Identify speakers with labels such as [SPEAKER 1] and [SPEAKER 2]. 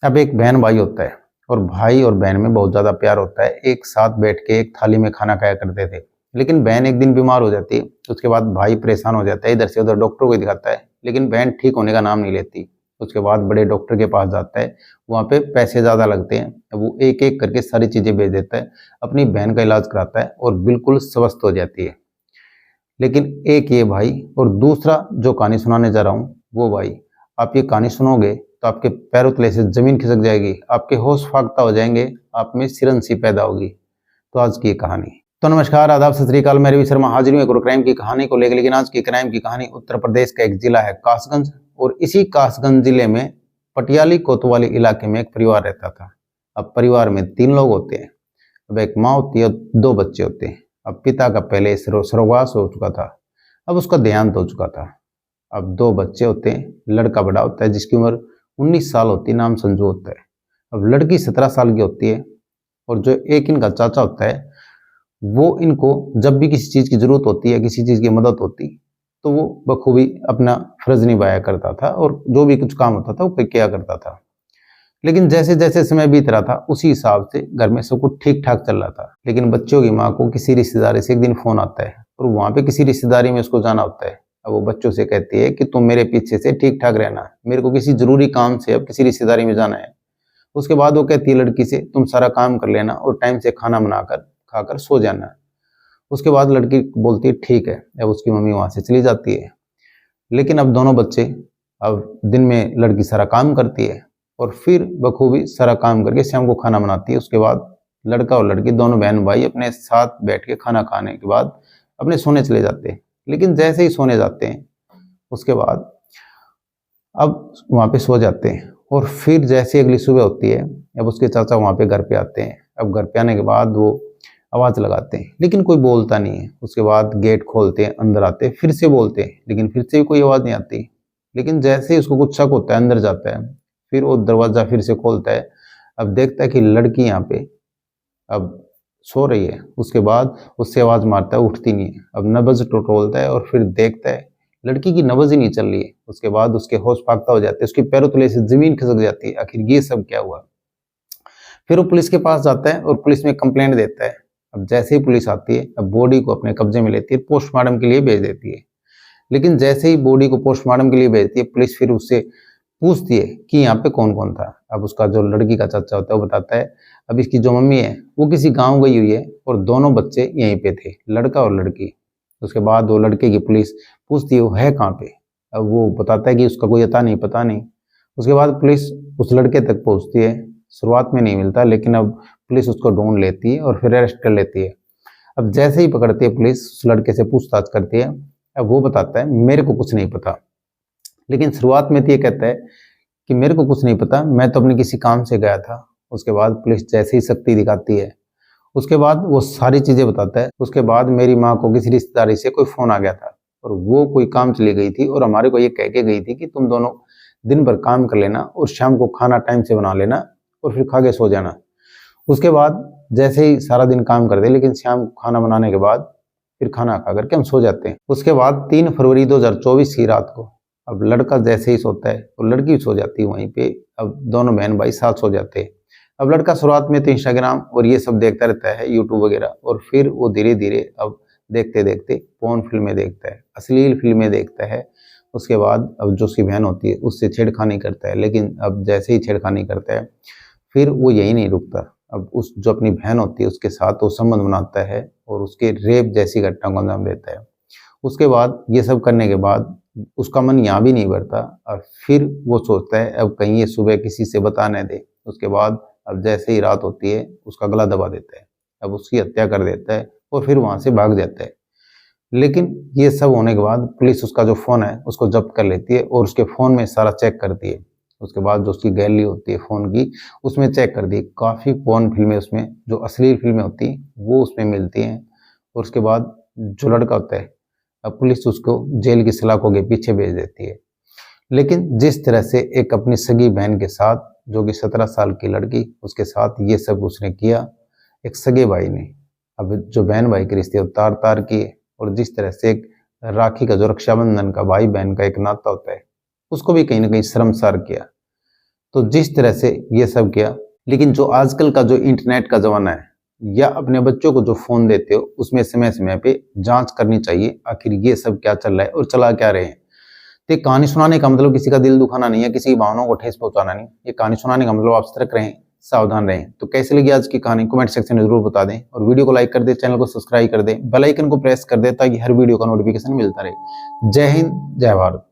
[SPEAKER 1] अब एक बहन भाई होता है और भाई और बहन में बहुत ज़्यादा प्यार होता है। एक साथ बैठ के एक थाली में खाना खाया करते थे। लेकिन बहन एक दिन बीमार हो जाती है। उसके बाद भाई परेशान हो जाता है, इधर से उधर डॉक्टर को दिखाता है, लेकिन बहन ठीक होने का नाम नहीं लेती। उसके बाद बड़े डॉक्टर के पास जाता है। वहाँ पे पैसे ज़्यादा लगते हैं। वो एक एक करके सारी चीज़ें बेच देता है, अपनी बहन का इलाज कराता है और बिल्कुल स्वस्थ हो जाती है। लेकिन एक ये भाई और दूसरा जो कहानी सुनाने जा रहा हूँ वो भाई, आप ये कहानी सुनोगे तो आपके पैरों तले से जमीन खिसक जाएगी, आपके होश फाख्ता हो जाएंगे, आप में सिरन सी पैदा होगी। तो आज की ये कहानी। तो नमस्कार, आदाब, सत श्री अकाल। मैं रवि शर्मा हाजिर हूँ एक और क्राइम की कहानी को लेकर। लेकिन आज की क्राइम की कहानी उत्तर प्रदेश का एक जिला है कासगंज, और इसी कासगंज जिले में पटियाली कोतवाली इलाके में एक परिवार रहता था। अब परिवार में 3 लोग होते हैं। अब एक माँ होती है, 2 बच्चे होते हैं। अब पिता का पहले स्वर्गवास हो चुका था, अब उसका देहांत हो चुका था। अब 2 बच्चे होते हैं। लड़का बड़ा होता है जिसकी उम्र 19 साल होती है, नाम संजू होता है। अब लड़की 17 साल की होती है। और जो एक इनका चाचा होता है वो इनको जब भी किसी चीज़ की जरूरत होती है, किसी चीज़ की मदद होती, तो वो बखूबी अपना फर्ज निभाया करता था और जो भी कुछ काम होता था वो किया करता था। लेकिन जैसे जैसे समय बीत रहा था उसी हिसाब से घर में सब कुछ ठीक ठाक चल रहा था। लेकिन बच्चों की माँ को किसी रिश्तेदारी से एक दिन फोन आता है और वहां पे किसी रिश्तेदारी में उसको जाना होता है। अब वो बच्चों से कहती है कि तुम मेरे पीछे से ठीक ठाक रहना, मेरे को किसी जरूरी काम से अब किसी रिश्तेदारी में जाना है। उसके बाद वो कहती है लड़की से, तुम सारा काम कर लेना और टाइम से खाना बनाकर खाकर सो जाना। उसके बाद लड़की बोलती है ठीक है। अब उसकी मम्मी वहां से चली जाती है। लेकिन अब दोनों बच्चे, अब दिन में लड़की सारा काम करती है और फिर बखूबी सारा काम करके शाम को खाना बनाती है। उसके बाद लड़का और लड़की दोनों बहन भाई अपने साथ बैठ के खाना खाने के बाद अपने सोने चले जाते हैं। लेकिन जैसे ही सोने जाते हैं उसके बाद अब वहाँ पे सो जाते हैं। और फिर जैसे अगली सुबह होती है, अब उसके चाचा वहाँ पे घर पे आते हैं। अब घर पे आने के बाद वो आवाज़ लगाते हैं लेकिन कोई बोलता नहीं है। उसके बाद गेट खोलते हैं, अंदर आते हैं, फिर से बोलते हैं लेकिन फिर से भी कोई आवाज़ नहीं आती। लेकिन जैसे ही उसको कुछ शक होता है, अंदर जाता है, फिर वो दरवाज़ा फिर से खोलता है। अब देखता है कि लड़की यहाँ पे अब सो रही है। उसके बाद उससे आवाज़ मारता है, उठती नहीं है। अब नब्ज़ टटोलता है और फिर देखता है लड़की की नब्ज़ ही नहीं चल रही है। उसके बाद उसके होश फाख्ता हो जाते हैं, उसके पैरों तले से ज़मीन खिसक जाती है। आखिर ये सब क्या हुआ? फिर वो पुलिस के पास जाता है और पुलिस में कंप्लेंट देता है। अब जैसे ही पुलिस आती है, अब बॉडी को अपने कब्जे में लेती है, पोस्टमार्टम के लिए भेज देती है। लेकिन जैसे ही बॉडी को पोस्टमार्टम के लिए भेजती है, पुलिस फिर उससे पूछती है कि यहाँ पे कौन कौन था। अब उसका जो लड़की का चाचा होता है वो बताता है अब इसकी जो मम्मी है वो किसी गांव गई हुई है और दोनों बच्चे यहीं पे थे, लड़का और लड़की। उसके बाद वो लड़के की पुलिस पूछती है वो है कहाँ पे। अब वो बताता है कि उसका कोई अता नहीं, पता नहीं। उसके बाद पुलिस उस लड़के तक पहुंचती है। शुरुआत में नहीं मिलता, लेकिन अब पुलिस उसको ढूंढ लेती है और फिर अरेस्ट कर लेती है। अब जैसे ही पकड़ती है पुलिस, उस लड़के से पूछताछ करती है। अब वो बताता है मेरे को कुछ नहीं पता। लेकिन शुरुआत में तो ये कहता है कि मेरे को कुछ नहीं पता, मैं तो अपने किसी काम से गया था। उसके बाद पुलिस जैसे ही सख्ती दिखाती है, उसके बाद वो सारी चीजें बताता है। उसके बाद मेरी माँ को किसी रिश्तेदारी से कोई फोन आ गया था और वो कोई काम चली गई थी और हमारे को ये कह के गई थी कि तुम दोनों दिन भर काम कर लेना और शाम को खाना टाइम से बना लेना और फिर खा के सो जाना। उसके बाद जैसे ही सारा दिन काम कर दे, लेकिन शाम को खाना बनाने के बाद फिर खाना खा करके हम सो जाते हैं। उसके बाद 3 फरवरी 2024 की रात को अब लड़का जैसे ही सोता है और लड़की भी सो जाती है वहीं पे। अब दोनों बहन भाई साथ सो जाते हैं। अब लड़का शुरुआत में तो इंस्टाग्राम और ये सब देखता रहता है, यूट्यूब वगैरह, और फिर वो धीरे धीरे अब देखते देखते पोर्न फिल्में देखता है, अश्लील फिल्में देखता है। उसके बाद अब जो उसकी बहन होती है उससे छेड़खानी करता है। लेकिन अब जैसे ही छेड़खानी करता है फिर वो यही नहीं रुकता। अब उस जो अपनी बहन होती है उसके साथ वो संबंध बनाता है और उसके रेप जैसी घटना को अंजाम देता है। उसके बाद ये सब करने के बाद उसका मन यहाँ भी नहीं भरता और फिर वो सोचता है अब कहीं ये सुबह किसी से बता न दे। उसके बाद अब जैसे ही रात होती है उसका गला दबा देता है, अब उसकी हत्या कर देता है और फिर वहां से भाग जाता है। लेकिन ये सब होने के बाद पुलिस उसका जो फोन है उसको जब्त कर लेती है और उसके फोन में सारा चेक करती है। उसके बाद जो उसकी गैलरी होती है फोन की, उसमें चेक कर दी, काफी पोर्न फिल्में उसमें, जो अश्लील फिल्में होती हैं वो उसमें मिलती हैं। और उसके बाद जो लड़का होता है, अब पुलिस उसको जेल की सलाखों के पीछे भेज देती है। लेकिन जिस तरह से एक अपनी सगी बहन के साथ, जो कि 17 साल की लड़की, उसके साथ ये सब उसने किया एक सगे भाई ने, अब जो बहन भाई के रिश्ते तार तार किए। और जिस तरह से एक राखी का, जो रक्षाबंधन का भाई बहन का एक नाता होता है, उसको भी कहीं ना कहीं शर्मसार किया। तो जिस तरह से ये सब किया, लेकिन जो आजकल का जो इंटरनेट का जमाना है या अपने बच्चों को जो फोन देते हो उसमें समय समय पे जांच करनी चाहिए आखिर ये सब क्या चल रहा है और चला क्या रहे हैं। तो कहानी सुनाने का मतलब किसी का दिल दुखाना नहीं है, किसी की भावनाओं को ठेस पहुंचाना नहीं। ये कहानी सुनाने का मतलब आप सतर्क रहें, सावधान रहें। तो कैसे लगी आज की कहानी कमेंट सेक्शन में जरूर बता दें और वीडियो को लाइक कर दें, चैनल को सब्सक्राइब कर दें, बेल आइकन को प्रेस कर दें ताकि हर वीडियो का नोटिफिकेशन मिलता रहे। जय हिंद, जय भारत।